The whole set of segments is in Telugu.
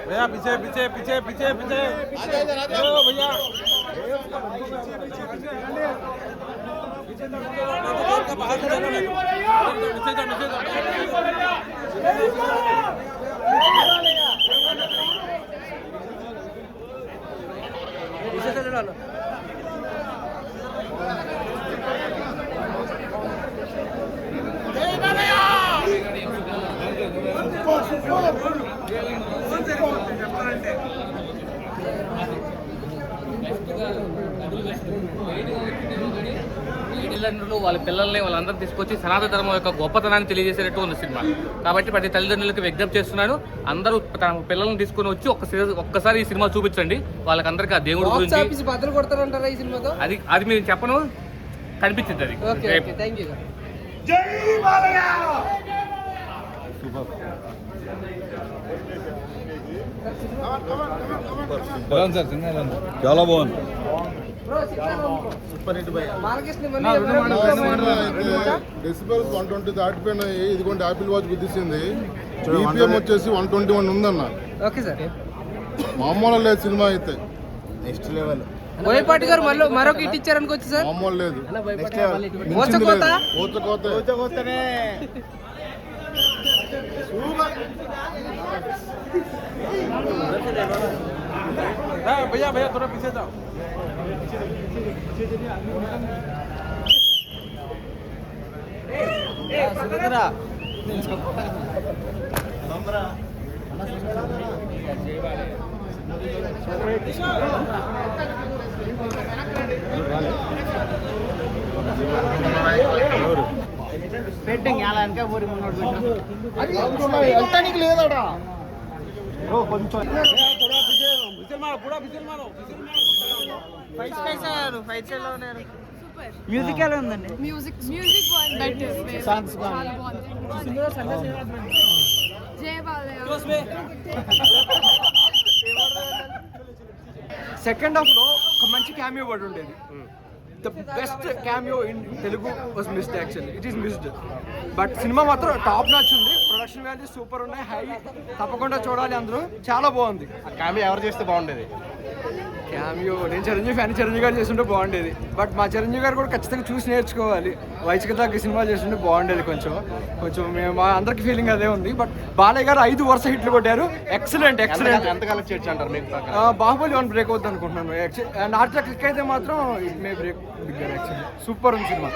भैया पीछे पीछे पीछे पीछे पीछे भैया बाहर पीछे से डालो తల్లిదండ్రులు వాళ్ళ పిల్లల్ని వాళ్ళందరూ తీసుకొచ్చి సనాతన ధర్మం యొక్క గొప్పతనాన్ని తెలియజేసేటట్టు ఉంది సినిమా. కాబట్టి ప్రతి తల్లిదండ్రులకు విజ్ఞప్తి చేస్తున్నాను, అందరూ తమ పిల్లల్ని తీసుకొని వచ్చి ఒక్కసారి ఈ సినిమా చూపించండి. వాళ్ళకందరికీ ఆ దేవుడు గురించి అది మీరు చెప్పను, కనిపించింది అది. చాలా బాగుంది. డెసిబల్స్ 120 దాటిపోయినాయి. ఇదిగోండి యాపిల్ వాచ్ గుద్దిసింది. BPM వచ్చేసి 121 ఉందన్న. మామూలు లేదు సినిమా అయితే, నెక్స్ట్ లెవెల్. బోయపాటి గారు మరొక హిట్ ఇచ్చారనుకోవచ్చు సార్. మామూలు లేదు, ఓచకోతనే. भैया भैया थोड़ा पीछे जाओ. పెట్టింగ్ ఎలా వెనక పోరి వెళ్తానికి లేదడా కొంచెం మ్యూజిక్ ఎలా ఉందండి? మ్యూజిక్ బాగుంది, సాంగ్స్ బాగుంది. జై బాలయ్య. సెకండ్ హాఫ్ లో ఒక మంచి క్యామియో వర్డ్ ఉండేది. The best cameo in Telugu was missed. Actually it is missed. But cinema మాత్రం టాప్ నాచ్ ఉంది. ప్రొడక్షన్ వాల్యూ సూపర్ ఉన్నాయి, హై. తప్పకుండా చూడాలి అందరూ, చాలా బాగుంది. క్యామియో ఎవరు చేస్తే బాగుండేది? క్యామియో నేను చిరంజీవి ఫ్యాన్, చిరంజీవి గారు చేస్తుంటే బాగుండేది. బట్ మా చిరంజీవి గారు కూడా ఖచ్చితంగా చూసి నేర్చుకోవాలి. వయసుకి తగ్గ సినిమా చేస్తుంటే బాగుండేది. కొంచెం మేము మా అందరికి ఫీలింగ్ అదే ఉంది. బట్ బాలయ్య గారు 5 వరుస హిట్లు కొట్టారు. ఎక్సలెంట్. ఎంత కలెక్ట్ చేయొచ్చు అంటారు మీకు? బాహుబలి 1 బ్రేక్ అవుతుంది అనుకుంటున్నాను. నార్త్ క్లిక్ అయితే మాత్రం ఇట్ మే బ్రేక్ దిగ్గారు. యాక్చువల్లీ సూపర్ ఉంది సినిమా.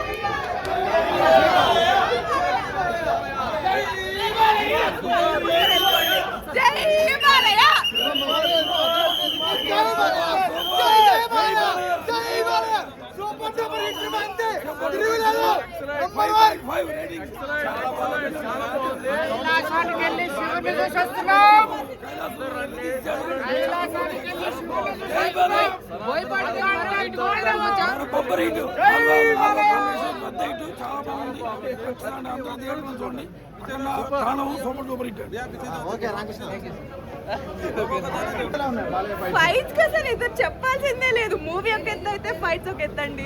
ఫైట్స్ అసలు ఇద్దరు చెప్పాల్సిందే లేదు. మూవీ ఒక ఎత్తు అయితే ఫైట్స్ ఒక ఎత్తండి.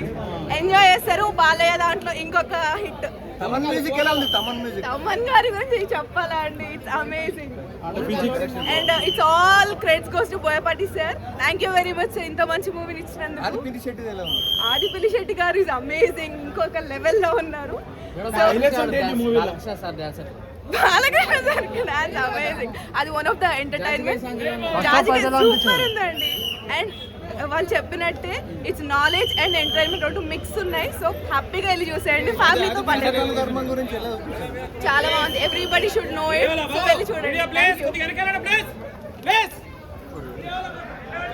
ఎంజాయ్ చేస్తారు. బాలయ్య దాంట్లో ఇంకొక హిట్. తమన్ గారి గురించి చెప్పాలా అండి? It's amazing. And it's all credits goes to Boyapati sir. Thank you very much sir, ఇంత మంచి మూవీని ఇచ్చినందుకు. ఆదిపిల్లి శెట్టి గారు ఇస్ అమేజింగ్, ఇంకొక లెవెల్లో ఉన్నారు. Balakrishna sir dance amazing. అది one of the entertainment. Super ఉందండి. అండ్ వాళ్ళు చెప్పినట్టే ఇట్స్ నాలెడ్జ్ అండ్ ఎంటర్టైన్మెంట్ రెండు మిక్స్ ఉన్నాయి. సో హ్యాపీగా వెళ్ళి చూసేయండి ఫ్యామిలీతో పాటు. చాలా బాగుంది. Everybody should know it. So వెళ్ళి చూడండి.